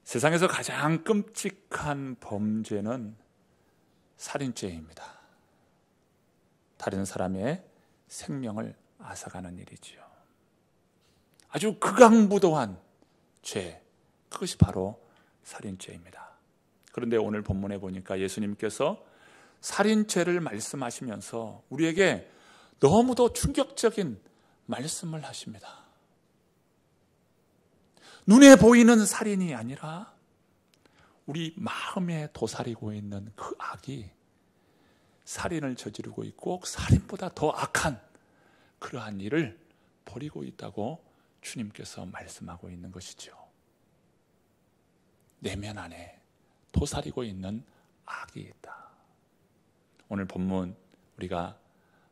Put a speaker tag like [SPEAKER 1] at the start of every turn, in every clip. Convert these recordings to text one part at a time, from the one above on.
[SPEAKER 1] 세상에서 가장 끔찍한 범죄는 살인죄입니다. 다른 사람의 생명을 앗아가는 일이지요. 아주 극악무도한 죄, 그것이 바로 살인죄입니다. 그런데 오늘 본문에 보니까 예수님께서 살인죄를 말씀하시면서 우리에게 너무도 충격적인 말씀을 하십니다. 눈에 보이는 살인이 아니라 우리 마음에 도사리고 있는 그 악이 살인을 저지르고 있고 살인보다 더 악한 그러한 일을 벌이고 있다고 주님께서 말씀하고 있는 것이죠. 내면 안에 도사리고 있는 악이 있다. 오늘 본문 우리가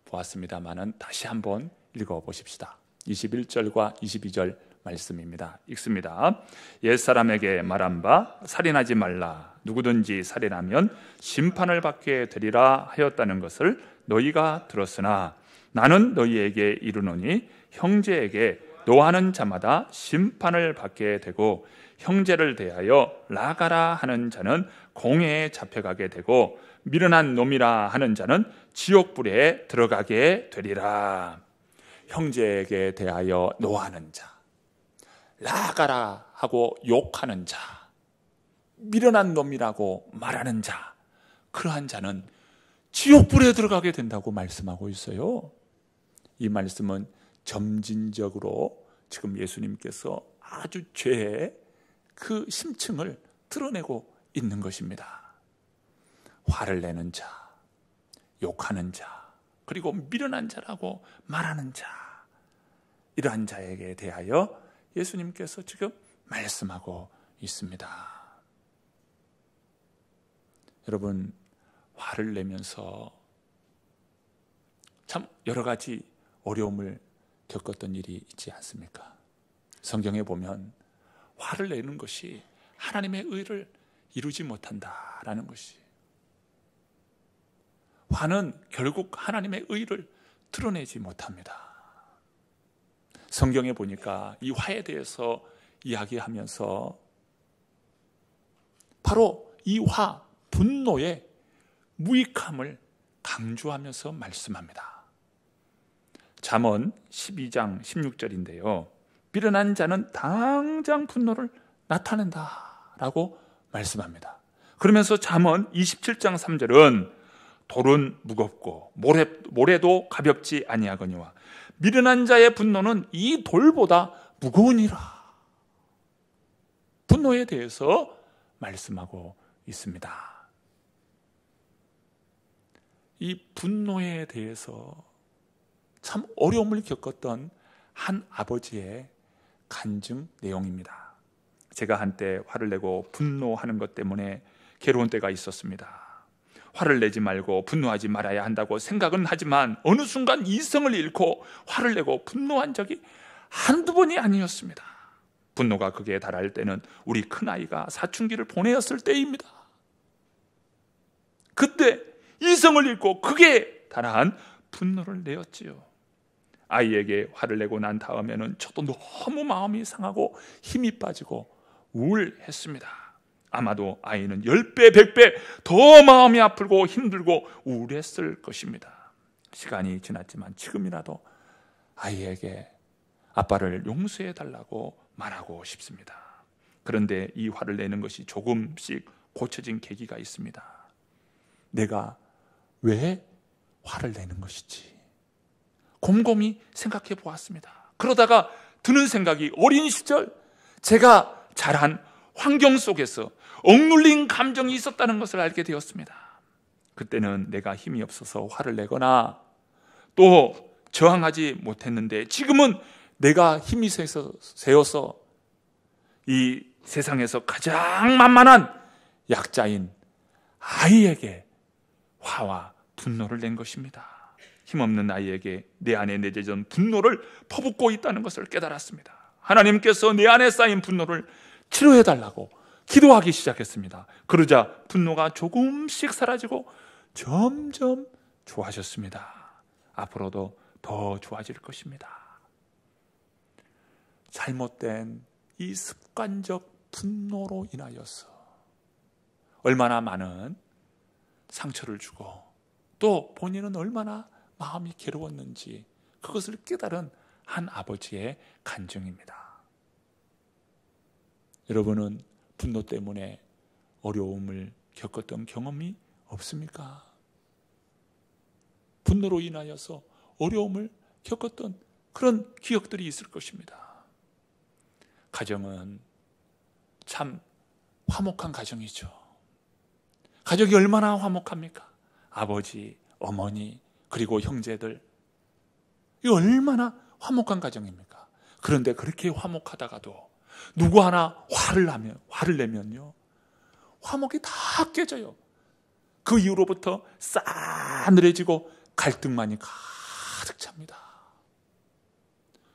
[SPEAKER 1] 보았습니다마는 다시 한번 읽어보십시다. 21절과 22절 말씀입니다. 읽습니다. 옛사람에게 말한 바 살인하지 말라. 누구든지 살인하면 심판을 받게 되리라 하였다는 것을 너희가 들었으나 나는 너희에게 이르노니 형제에게 노하는 자마다 심판을 받게 되고 형제를 대하여 나가라 하는 자는 공회에 잡혀가게 되고 미련한 놈이라 하는 자는 지옥불에 들어가게 되리라. 형제에게 대하여 노하는 자, 나가라 하고 욕하는 자, 미련한 놈이라고 말하는 자, 그러한 자는 지옥불에 들어가게 된다고 말씀하고 있어요. 이 말씀은 점진적으로 지금 예수님께서 아주 죄의 그 심층을 드러내고 있는 것입니다. 화를 내는 자, 욕하는 자, 그리고 미련한 자라고 말하는 자, 이러한 자에게 대하여 예수님께서 지금 말씀하고 있습니다. 여러분, 화를 내면서 참 여러 가지 어려움을 겪었던 일이 있지 않습니까? 성경에 보면 화를 내는 것이 하나님의 의를 이루지 못한다라는 것이, 화는 결국 하나님의 의를 드러내지 못합니다. 성경에 보니까 이 화에 대해서 이야기하면서 바로 이 화, 분노의 무익함을 강조하면서 말씀합니다. 잠언 12장 16절인데요. 미련한 자는 당장 분노를 나타낸다라고 말씀합니다. 그러면서 잠언 27장 3절은 돌은 무겁고 모래도 가볍지 아니하거니와 미련한 자의 분노는 이 돌보다 무거우니라. 분노에 대해서 말씀하고 있습니다. 이 분노에 대해서 참 어려움을 겪었던 한 아버지의 간증 내용입니다. 제가 한때 화를 내고 분노하는 것 때문에 괴로운 때가 있었습니다. 화를 내지 말고 분노하지 말아야 한다고 생각은 하지만 어느 순간 이성을 잃고 화를 내고 분노한 적이 한두 번이 아니었습니다. 분노가 극에 달할 때는 우리 큰아이가 사춘기를 보내었을 때입니다. 그때 이성을 잃고 극에 달한 분노를 내었지요. 아이에게 화를 내고 난 다음에는 저도 너무 마음이 상하고 힘이 빠지고 우울했습니다. 아마도 아이는 10배, 100배 더 마음이 아프고 힘들고 우울했을 것입니다. 시간이 지났지만 지금이라도 아이에게 아빠를 용서해 달라고 말하고 싶습니다. 그런데 이 화를 내는 것이 조금씩 고쳐진 계기가 있습니다. 내가 왜 화를 내는 것이지? 곰곰이 생각해 보았습니다. 그러다가 드는 생각이 어린 시절 제가 자란 환경 속에서 억눌린 감정이 있었다는 것을 알게 되었습니다. 그때는 내가 힘이 없어서 화를 내거나 또 저항하지 못했는데 지금은 내가 힘이 세어서 이 세상에서 가장 만만한 약자인 아이에게 화와 분노를 낸 것입니다. 힘없는 아이에게 내 안에 내재된 분노를 퍼붓고 있다는 것을 깨달았습니다. 하나님께서 내 안에 쌓인 분노를 치료해달라고 기도하기 시작했습니다. 그러자 분노가 조금씩 사라지고 점점 좋아졌습니다. 앞으로도 더 좋아질 것입니다. 잘못된 이 습관적 분노로 인하여서 얼마나 많은 상처를 주고 또 본인은 얼마나 마음이 괴로웠는지 그것을 깨달은 한 아버지의 간증입니다. 여러분은 분노 때문에 어려움을 겪었던 경험이 없습니까? 분노로 인하여서 어려움을 겪었던 그런 기억들이 있을 것입니다. 가정은 참 화목한 가정이죠. 가족이 얼마나 화목합니까? 아버지, 어머니, 그리고 형제들. 이 얼마나 화목한 가정입니까? 그런데 그렇게 화목하다가도 누구 하나 화를 내면요, 화목이 다 깨져요. 그 이후로부터 싸늘해지고 갈등만이 가득 찹니다.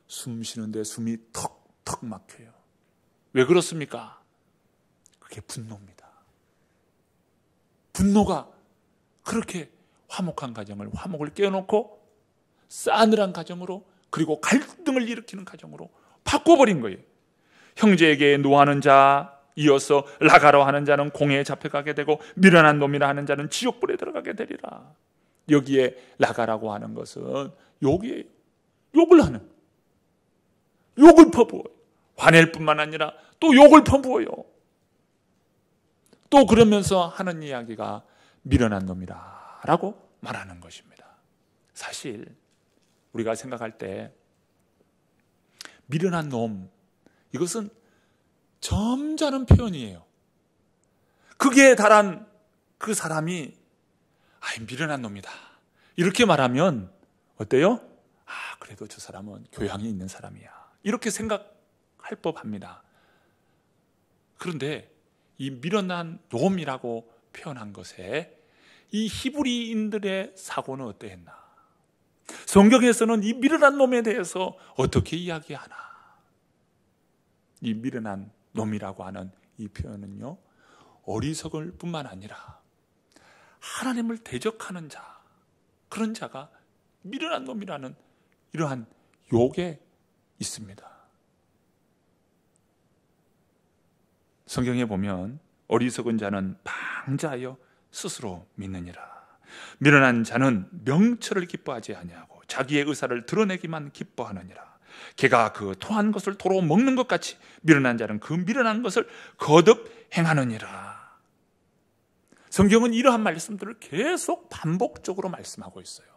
[SPEAKER 1] 숨 쉬는데 숨이 턱턱 막혀요. 왜 그렇습니까? 그게 분노입니다. 분노가 그렇게 화목한 가정을 화목을 깨워놓고 싸늘한 가정으로, 그리고 갈등을 일으키는 가정으로 바꿔버린 거예요. 형제에게 노하는 자, 이어서 나가라 하는 자는 공회에 잡혀가게 되고 미련한 놈이라 하는 자는 지옥불에 들어가게 되리라. 여기에 나가라고 하는 것은 욕이에요. 욕을 하는, 욕을 퍼부어요. 화낼 뿐만 아니라 또 욕을 퍼부어요. 또 그러면서 하는 이야기가 미련한 놈이라 라고 말하는 것입니다. 사실 우리가 생각할 때 미련한 놈, 이것은 점잖은 표현이에요. 극에 달한 그 사람이 미련한 놈이다 이렇게 말하면 어때요? 그래도 저 사람은 교양이 있는 사람이야 이렇게 생각할 법합니다. 그런데 이 미련한 놈이라고 표현한 것에 이 히브리인들의 사고는 어떠했나? 성경에서는 이 미련한 놈에 대해서 어떻게 이야기하나? 이 미련한 놈이라고 하는 이 표현은요, 어리석을 뿐만 아니라 하나님을 대적하는 자, 그런 자가 미련한 놈이라는 이러한 욕에 있습니다. 성경에 보면 어리석은 자는 방자하여 스스로 믿느니라. 미련한 자는 명철을 기뻐하지 아니하고 자기의 의사를 드러내기만 기뻐하느니라. 개가 그 토한 것을 도로 먹는 것 같이 미련한 자는 그 미련한 것을 거듭 행하느니라. 성경은 이러한 말씀들을 계속 반복적으로 말씀하고 있어요.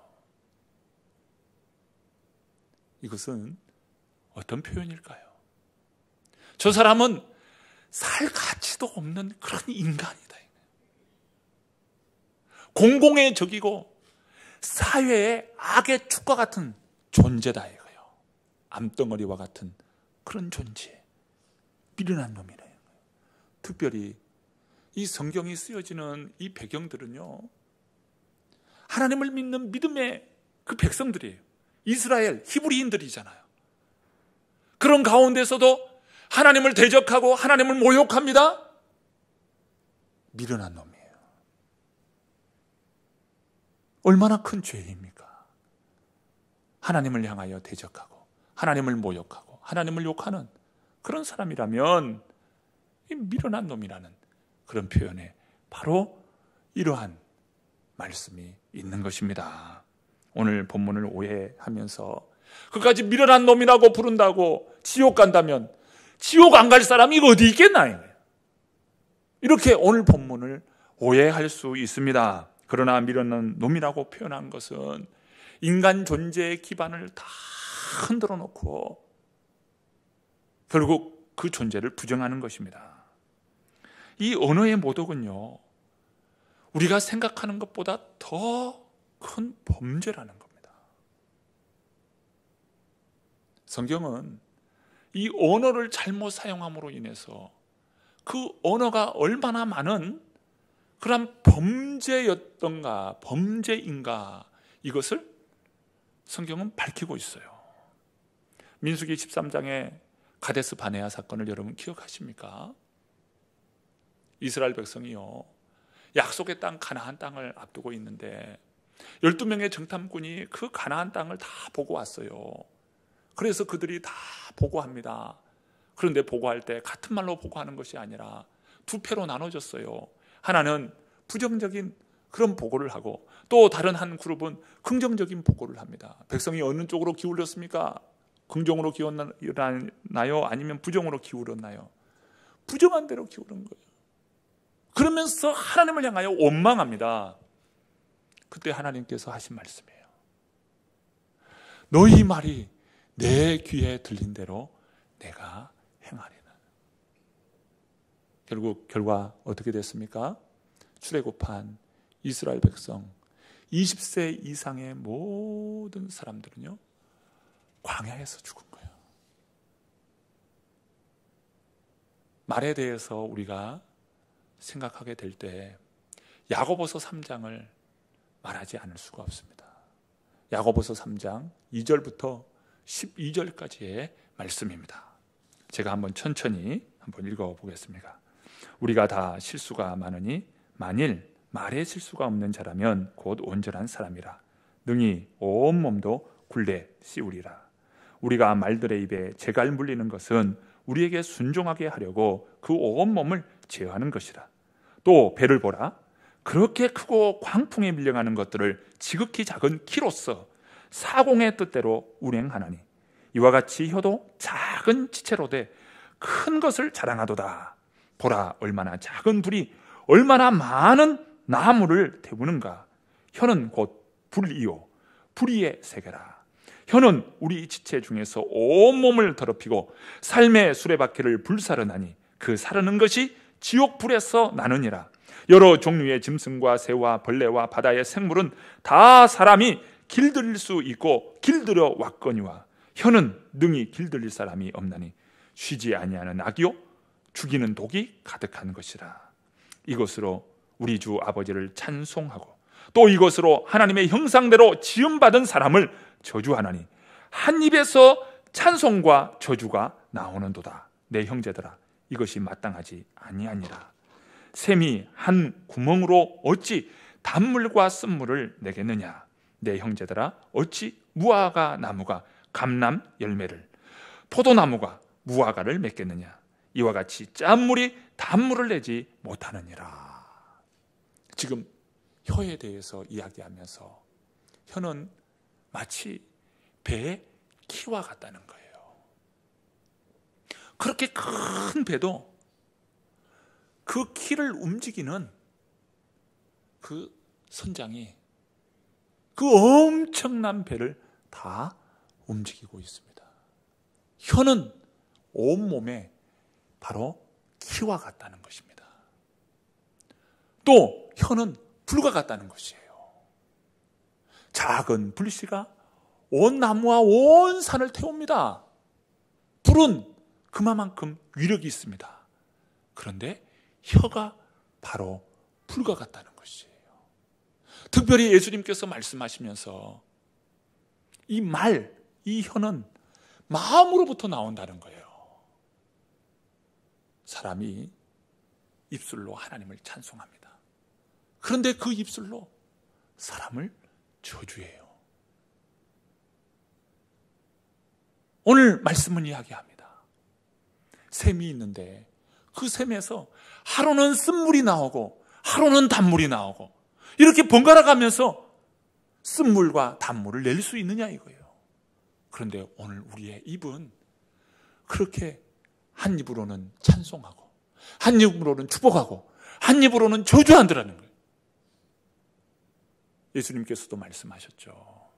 [SPEAKER 1] 이것은 어떤 표현일까요? 저 사람은 살 가치도 없는 그런 인간이다. 공공의 적이고 사회의 악의 축과 같은 존재다 이거예요. 암덩어리와 같은 그런 존재, 미련한 놈이래요. 특별히 이 성경이 쓰여지는 이 배경들은요, 하나님을 믿는 믿음의 그 백성들이에요. 이스라엘, 히브리인들이잖아요. 그런 가운데서도 하나님을 대적하고 하나님을 모욕합니다. 미련한 놈이에요. 얼마나 큰 죄입니까? 하나님을 향하여 대적하고 하나님을 모욕하고 하나님을 욕하는 그런 사람이라면 이 미련한 놈이라는 그런 표현에 바로 이러한 말씀이 있는 것입니다. 오늘 본문을 오해하면서 그까지 미련한 놈이라고 부른다고 지옥 간다면 지옥 안 갈 사람이 어디 있겠나? 이렇게 오늘 본문을 오해할 수 있습니다. 그러나 미련한 놈이라고 표현한 것은 인간 존재의 기반을 다 흔들어 놓고 결국 그 존재를 부정하는 것입니다. 이 언어의 모독은요, 우리가 생각하는 것보다 더 큰 범죄라는 겁니다. 성경은 이 언어를 잘못 사용함으로 인해서 그 언어가 얼마나 많은 그런 범죄였던가, 범죄인가, 이것을 성경은 밝히고 있어요. 민수기 13장의 가데스 바네아 사건을 여러분 기억하십니까? 이스라엘 백성이요, 약속의 땅 가나안 땅을 앞두고 있는데 12명의 정탐꾼이 그 가나안 땅을 다 보고 왔어요. 그래서 그들이 다 보고합니다. 그런데 보고할 때 같은 말로 보고하는 것이 아니라 두 패로 나눠졌어요. 하나는 부정적인 그런 보고를 하고 또 다른 한 그룹은 긍정적인 보고를 합니다. 백성이 어느 쪽으로 기울었습니까? 긍정으로 기울었나요? 아니면 부정으로 기울었나요? 부정한 대로 기울은 거예요. 그러면서 하나님을 향하여 원망합니다. 그때 하나님께서 하신 말씀이에요. 너희 말이 내 귀에 들린 대로 내가 행하리라. 결국 결과 어떻게 됐습니까? 출애굽한 이스라엘 백성 20세 이상의 모든 사람들은요, 광야에서 죽은 거예요. 말에 대해서 우리가 생각하게 될 때 야고보서 3장을 말하지 않을 수가 없습니다. 야고보서 3장 2절부터 12절까지의 말씀입니다. 제가 한번 천천히 한번 읽어보겠습니다. 우리가 다 실수가 많으니 만일 말에 실수가 없는 자라면 곧 온전한 사람이라 능히 온몸도 굴레 씌우리라. 우리가 말들의 입에 재갈 물리는 것은 우리에게 순종하게 하려고 그 온몸을 제어하는 것이라. 또 배를 보라. 그렇게 크고 광풍에 밀려가는 것들을 지극히 작은 키로서 사공의 뜻대로 운행하나니 이와 같이 혀도 작은 지체로 돼 큰 것을 자랑하도다. 보라, 얼마나 작은 불이 얼마나 많은 나무를 태우는가. 혀는 곧 불이요 불의의 세계라. 혀는 우리 지체 중에서 온몸을 더럽히고 삶의 수레바퀴를 불사르나니 그 사르는 것이 지옥 불에서 나느니라. 여러 종류의 짐승과 새와 벌레와 바다의 생물은 다 사람이 길들일 수 있고 길들여 왔거니와 혀는 능히 길들일 사람이 없나니 쉬지 아니하는 악이요 죽이는 독이 가득한 것이라. 이것으로 우리 주 아버지를 찬송하고 또 이것으로 하나님의 형상대로 지음받은 사람을 저주하나니 한 입에서 찬송과 저주가 나오는도다. 내 형제들아, 이것이 마땅하지 아니하니라. 샘이 한 구멍으로 어찌 단물과 쓴물을 내겠느냐. 내 형제들아, 어찌 무화과 나무가 감람 열매를, 포도나무가 무화과를 맺겠느냐. 이와 같이 짠물이 단물을 내지 못하느니라. 지금 혀에 대해서 이야기하면서 혀는 마치 배의 키와 같다는 거예요. 그렇게 큰 배도 그 키를 움직이는 그 선장이 그 엄청난 배를 다 움직이고 있습니다. 혀는 온몸에 바로 키와 같다는 것입니다. 또 혀는 불과 같다는 것이에요. 작은 불씨가 온 나무와 온 산을 태웁니다. 불은 그만큼 위력이 있습니다. 그런데 혀가 바로 불과 같다는 것이에요. 특별히 예수님께서 말씀하시면서 이 혀는 마음으로부터 나온다는 거예요. 사람이 입술로 하나님을 찬송합니다. 그런데 그 입술로 사람을 저주해요. 오늘 말씀은 이야기합니다. 샘이 있는데 그 샘에서 하루는 쓴물이 나오고 하루는 단물이 나오고 이렇게 번갈아 가면서 쓴물과 단물을 낼 수 있느냐 이거예요. 그런데 오늘 우리의 입은 그렇게 한 입으로는 찬송하고 한 입으로는 축복하고 한 입으로는 저주한다는 거예요. 예수님께서도 말씀하셨죠.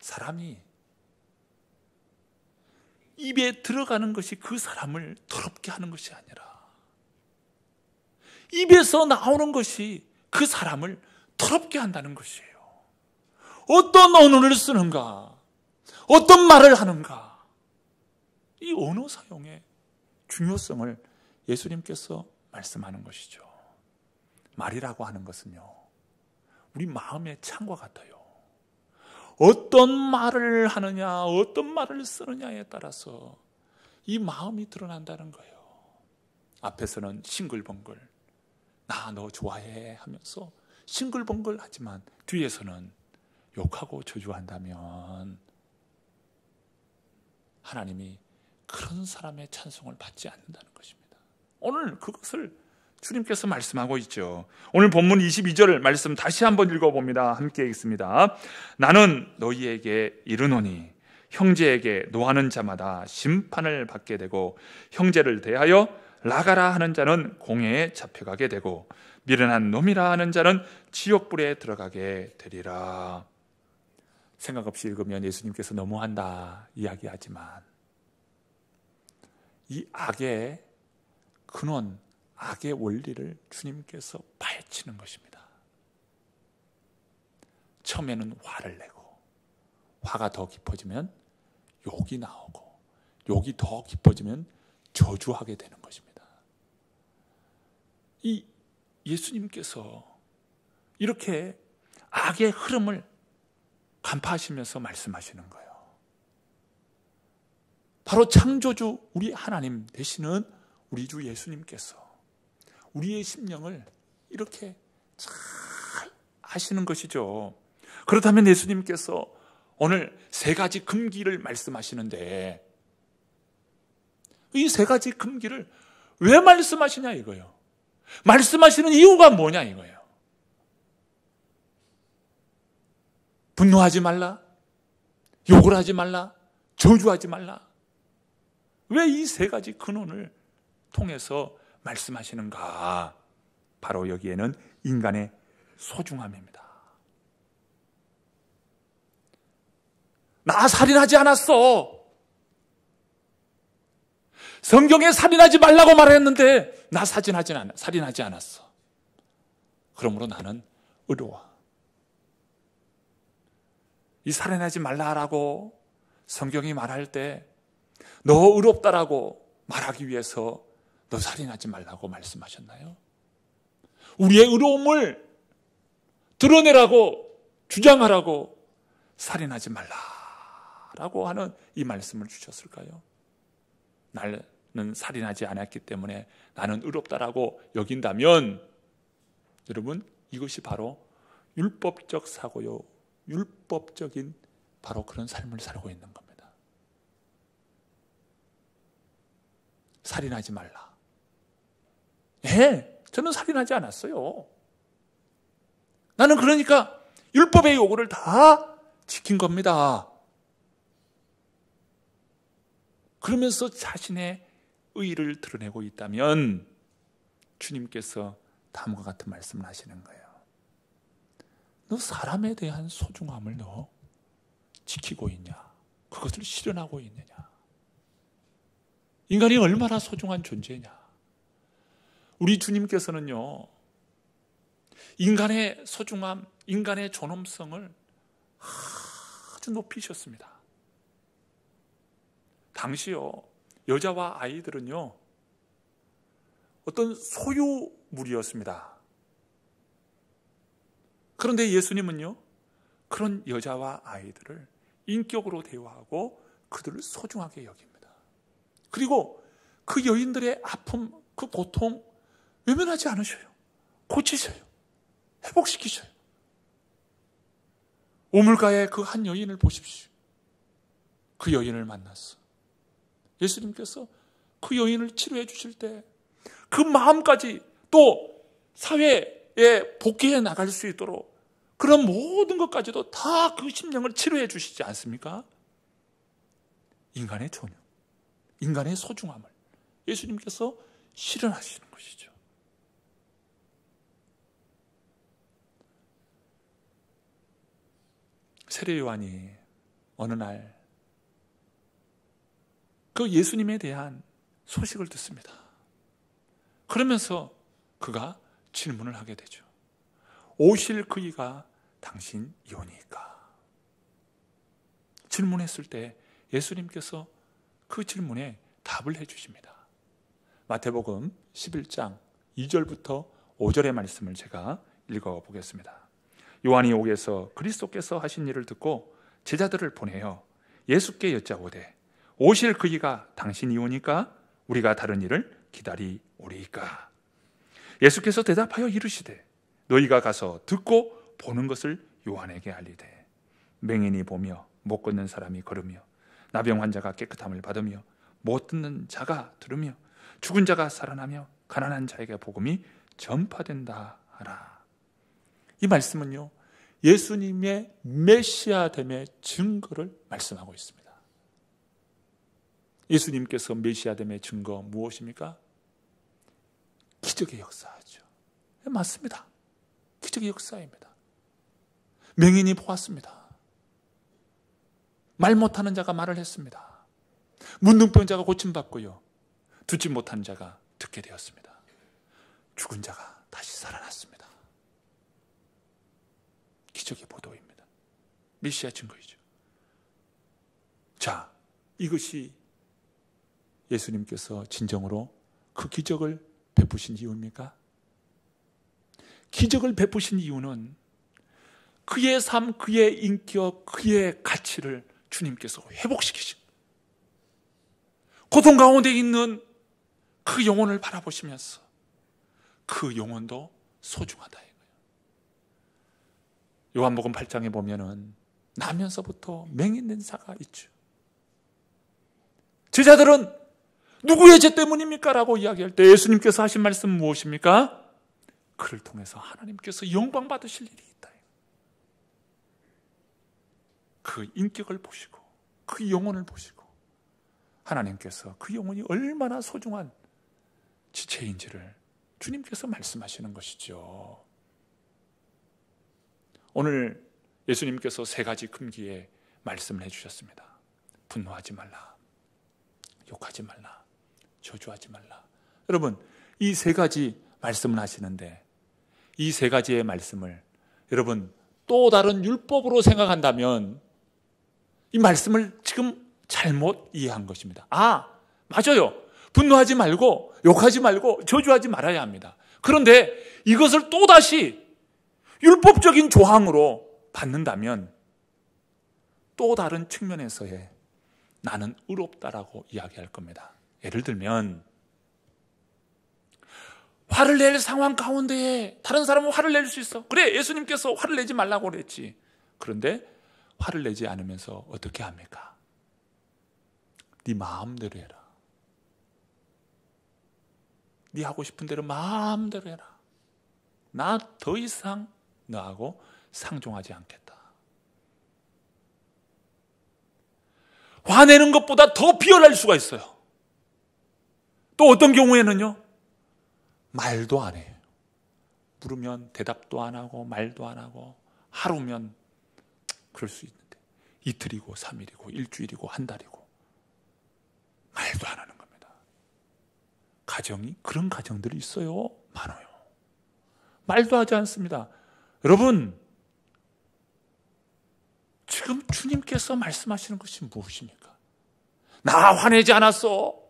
[SPEAKER 1] 사람이 입에 들어가는 것이 그 사람을 더럽게 하는 것이 아니라 입에서 나오는 것이 그 사람을 더럽게 한다는 것이에요. 어떤 언어를 쓰는가, 어떤 말을 하는가, 이 언어 사용의 중요성을 예수님께서 말씀하는 것이죠. 말이라고 하는 것은요, 우리 마음의 창과 같아요. 어떤 말을 하느냐, 어떤 말을 쓰느냐에 따라서 이 마음이 드러난다는 거예요. 앞에서는 싱글벙글, 나 너 좋아해 하면서 싱글벙글 하지만 뒤에서는 욕하고 저주한다면 하나님이 그런 사람의 찬송을 받지 않는다는 것입니다. 오늘 그것을 주님께서 말씀하고 있죠. 오늘 본문 22절 말씀 다시 한번 읽어봅니다. 함께 읽습니다. 나는 너희에게 이르노니 형제에게 노하는 자마다 심판을 받게 되고 형제를 대하여 나가라 하는 자는 공회에 잡혀가게 되고 미련한 놈이라 하는 자는 지옥불에 들어가게 되리라. 생각 없이 읽으면 예수님께서 너무한다 이야기하지만 이 악의 근원, 악의 원리를 주님께서 파헤치는 것입니다. 처음에는 화를 내고 화가 더 깊어지면 욕이 나오고 욕이 더 깊어지면 저주하게 되는 것입니다. 이 예수님께서 이렇게 악의 흐름을 간파하시면서 말씀하시는 거예요. 바로 창조주 우리 하나님 되시는 우리 주 예수님께서 우리의 심령을 이렇게 잘 아시는 것이죠. 그렇다면 예수님께서 오늘 세 가지 금기를 말씀하시는데 이 세 가지 금기를 왜 말씀하시냐 이거예요. 말씀하시는 이유가 뭐냐 이거예요. 분노하지 말라, 욕을 하지 말라, 저주하지 말라. 왜 이 세 가지 근원을 통해서 말씀하시는가? 바로 여기에는 인간의 소중함입니다. 나 살인하지 않았어. 성경에 살인하지 말라고 말했는데 나 살인하지 않았어. 그러므로 나는 의로워. 이 살인하지 말라라고 성경이 말할 때 너 의롭다라고 말하기 위해서 너 살인하지 말라고 말씀하셨나요? 우리의 의로움을 드러내라고 주장하라고 살인하지 말라라고 하는 이 말씀을 주셨을까요? 나는 살인하지 않았기 때문에 나는 의롭다라고 여긴다면 여러분 이것이 바로 율법적 사고요. 율법적인 바로 그런 삶을 살고 있는 겁니다. 살인하지 말라. 저는 살인하지 않았어요. 나는 그러니까 율법의 요구를 다 지킨 겁니다. 그러면서 자신의 의의를 드러내고 있다면 주님께서 다음과 같은 말씀을 하시는 거예요. 너 사람에 대한 소중함을 너 지키고 있냐? 그것을 실현하고 있느냐? 인간이 얼마나 소중한 존재냐? 우리 주님께서는요, 인간의 소중함, 인간의 존엄성을 아주 높이셨습니다. 당시요, 여자와 아이들은요, 어떤 소유물이었습니다. 그런데 예수님은요, 그런 여자와 아이들을 인격으로 대우하고 그들을 소중하게 여깁니다. 그리고 그 여인들의 아픔, 그 고통 외면하지 않으셔요. 고치셔요. 회복시키셔요. 우물가에 그 한 여인을 보십시오. 그 여인을 만났어. 예수님께서 그 여인을 치료해 주실 때 그 마음까지 또 사회에 복귀해 나갈 수 있도록 그런 모든 것까지도 다 그 심령을 치료해 주시지 않습니까? 인간의 존엄, 인간의 소중함을 예수님께서 실현하시는 것이죠. 세례 요한이 어느 날 그 예수님에 대한 소식을 듣습니다. 그러면서 그가 질문을 하게 되죠. 오실 그이가 당신이오니까. 질문했을 때 예수님께서 그 질문에 답을 해주십니다. 마태복음 11장 2절부터 5절의 말씀을 제가 읽어보겠습니다. 요한이 옥에서 그리스도께서 하신 일을 듣고 제자들을 보내어 예수께 여짜오되 오실 그이가 당신이오니까 우리가 다른 일을 기다리오리이까. 예수께서 대답하여 이르시되 너희가 가서 듣고 보는 것을 요한에게 알리되 맹인이 보며 못 걷는 사람이 걸으며 나병 환자가 깨끗함을 받으며 못 듣는 자가 들으며 죽은 자가 살아나며 가난한 자에게 복음이 전파된다 하라. 이 말씀은요, 예수님의 메시아됨의 증거를 말씀하고 있습니다. 예수님께서 메시아됨의 증거 무엇입니까? 기적의 역사죠. 맞습니다. 기적의 역사입니다. 맹인이 보았습니다. 말 못하는 자가 말을 했습니다. 문둥병자가 고침받고요, 듣지 못한 자가 듣게 되었습니다. 죽은 자가 다시 살아났습니다. 기적의 보도입니다. 메시아 증거이죠. 자, 이것이 예수님께서 진정으로 그 기적을 베푸신 이유입니까? 기적을 베푸신 이유는 그의 삶, 그의 인격, 그의 가치를 주님께서 회복시키신, 고통 가운데 있는 그 영혼을 바라보시면서 그 영혼도 소중하다 이거예요. 요한복음 8장에 보면은 나면서부터 맹인된 자가 있죠. 제자들은 누구의 죄 때문입니까? 라고 이야기할 때 예수님께서 하신 말씀 무엇입니까? 그를 통해서 하나님께서 영광 받으실 일이 있다. 그 인격을 보시고 그 영혼을 보시고 하나님께서 그 영혼이 얼마나 소중한 지체인지를 주님께서 말씀하시는 것이죠. 오늘 예수님께서 세 가지 금기의 말씀을 해주셨습니다. 분노하지 말라, 욕하지 말라, 저주하지 말라. 여러분, 이 세 가지 말씀을 하시는데 이 세 가지의 말씀을 여러분 또 다른 율법으로 생각한다면 이 말씀을 지금 잘못 이해한 것입니다. 맞아요. 분노하지 말고 욕하지 말고 저주하지 말아야 합니다. 그런데 이것을 또다시 율법적인 조항으로 받는다면 또 다른 측면에서의 나는 의롭다라고 이야기할 겁니다. 예를 들면 화를 낼 상황 가운데에 다른 사람은 화를 낼 수 있어. 그래, 예수님께서 화를 내지 말라고 그랬지. 그런데 화를 내지 않으면서 어떻게 합니까? 네 마음대로 해라. 네 하고 싶은 대로 마음대로 해라. 나 더 이상 너하고 상종하지 않겠다. 화내는 것보다 더 비열할 수가 있어요. 또 어떤 경우에는요, 말도 안 해요. 물으면 대답도 안 하고 말도 안 하고 하루면 그럴 수 있는데 이틀이고 3일이고 일주일이고 한 달이고 말도 안 하는 겁니다. 가정이 그런 가정들이 있어요. 많아요. 말도 하지 않습니다. 여러분, 지금 주님께서 말씀하시는 것이 무엇입니까? 나 화내지 않았어.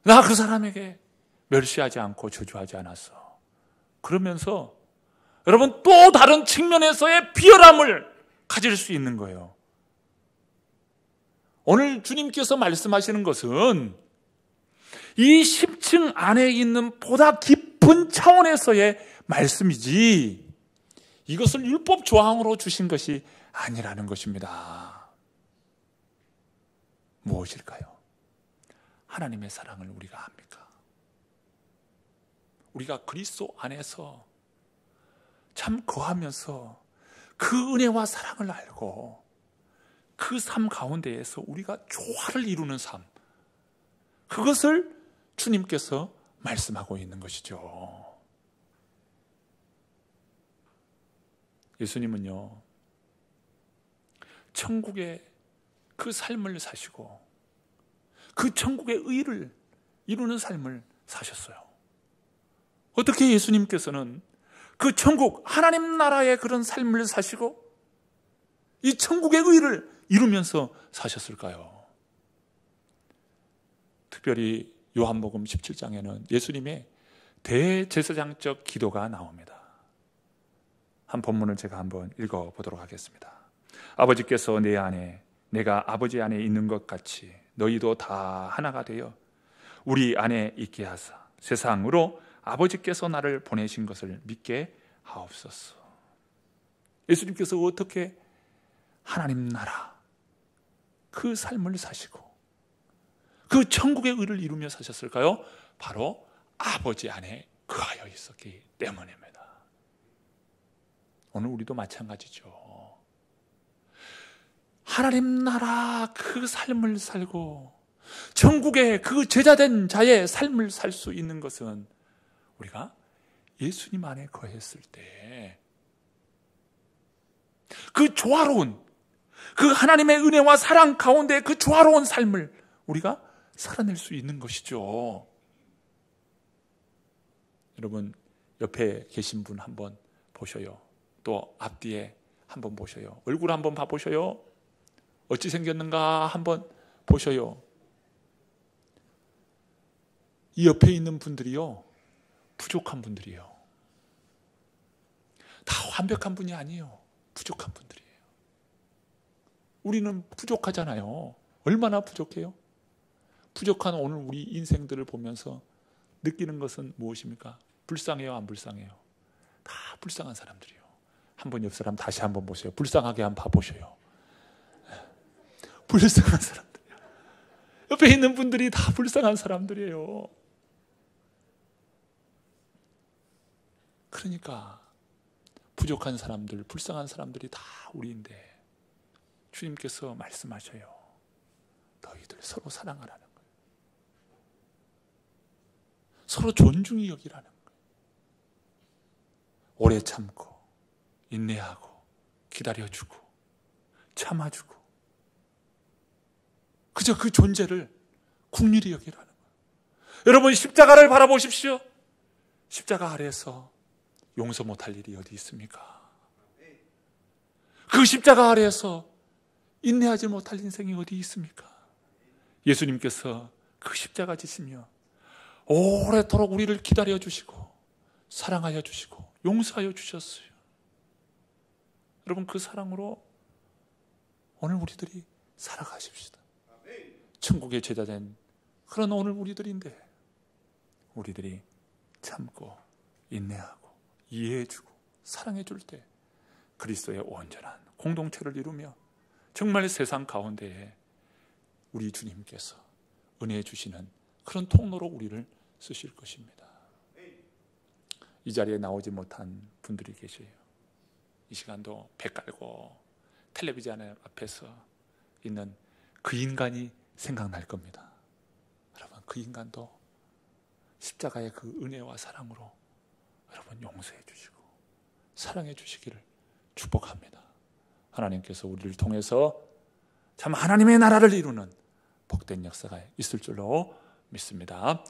[SPEAKER 1] 나 그 사람에게 멸시하지 않고 저주하지 않았어. 그러면서 여러분 또 다른 측면에서의 비열함을 가질 수 있는 거예요. 오늘 주님께서 말씀하시는 것은 이 10층 안에 있는 보다 깊은 차원에서의 말씀이지 이것을 율법 조항으로 주신 것이 아니라는 것입니다. 무엇일까요? 하나님의 사랑을 우리가 압니까? 우리가 그리스도 안에서 참 거하면서 그 은혜와 사랑을 알고 그 삶 가운데에서 우리가 조화를 이루는 삶, 그것을 주님께서 말씀하고 있는 것이죠. 예수님은요, 천국의 그 삶을 사시고 그 천국의 의를 이루는 삶을 사셨어요. 어떻게 예수님께서는 그 천국, 하나님 나라의 그런 삶을 사시고 이 천국의 의를 이루면서 사셨을까요? 특별히 요한복음 17장에는 예수님의 대제사장적 기도가 나옵니다. 한 본문을 제가 한번 읽어보도록 하겠습니다. 아버지께서 내 안에 내가 아버지 안에 있는 것 같이 너희도 다 하나가 되어 우리 안에 있게 하사 세상으로 아버지께서 나를 보내신 것을 믿게 하옵소서. 예수님께서 어떻게 하나님 나라 그 그 삶을 사시고 그 천국의 의를 이루며 사셨을까요? 바로 아버지 안에 거하여 있었기 때문입니다. 오늘 우리도 마찬가지죠. 하나님 나라 그 삶을 살고 천국의 그 제자된 자의 삶을 살 수 있는 것은 우리가 예수님 안에 거했을 때 그 조화로운 그 하나님의 은혜와 사랑 가운데 그 조화로운 삶을 우리가 살아낼 수 있는 것이죠. 여러분 옆에 계신 분 한번 보셔요. 또 앞뒤에 한번 보셔요. 얼굴 한번 봐보셔요. 어찌 생겼는가 한번 보셔요. 이 옆에 있는 분들이요, 부족한 분들이에요. 다 완벽한 분이 아니에요. 부족한 분들이에요. 우리는 부족하잖아요. 얼마나 부족해요? 부족한 오늘 우리 인생들을 보면서 느끼는 것은 무엇입니까? 불쌍해요, 안 불쌍해요? 다 불쌍한 사람들이에요. 한번 옆 사람 다시 한번 보세요. 불쌍하게 한번 봐보셔요. 불쌍한 사람들이에요. 옆에 있는 분들이 다 불쌍한 사람들이에요. 그러니까 부족한 사람들, 불쌍한 사람들이 다 우리인데 주님께서 말씀하셔요. 너희들 서로 사랑하라는 거예요. 서로 존중히 여기라는 거예요. 오래 참고 인내하고 기다려주고 참아주고 그저 그 존재를 긍휼히 여기라는 거예요. 여러분 십자가를 바라보십시오. 십자가 아래에서 용서 못할 일이 어디 있습니까? 그 십자가 아래에서 인내하지 못할 인생이 어디 있습니까? 예수님께서 그 십자가 지시며 오래도록 우리를 기다려 주시고 사랑하여 주시고 용서하여 주셨어요. 여러분 그 사랑으로 오늘 우리들이 살아가십시다. 천국의 제자된 그런 오늘 우리들인데 우리들이 참고 인내하고 이해해주고 사랑해줄 때 그리스도의 온전한 공동체를 이루며 정말 세상 가운데에 우리 주님께서 은혜해 주시는 그런 통로로 우리를 쓰실 것입니다. 이 자리에 나오지 못한 분들이 계세요. 이 시간도 배 깔고 텔레비전 앞에서 있는 그 인간이 생각날 겁니다. 여러분 그 인간도 십자가의 그 은혜와 사랑으로 여러분 용서해 주시고 사랑해 주시기를 축복합니다. 하나님께서 우리를 통해서 참 하나님의 나라를 이루는 복된 역사가 있을 줄로 믿습니다.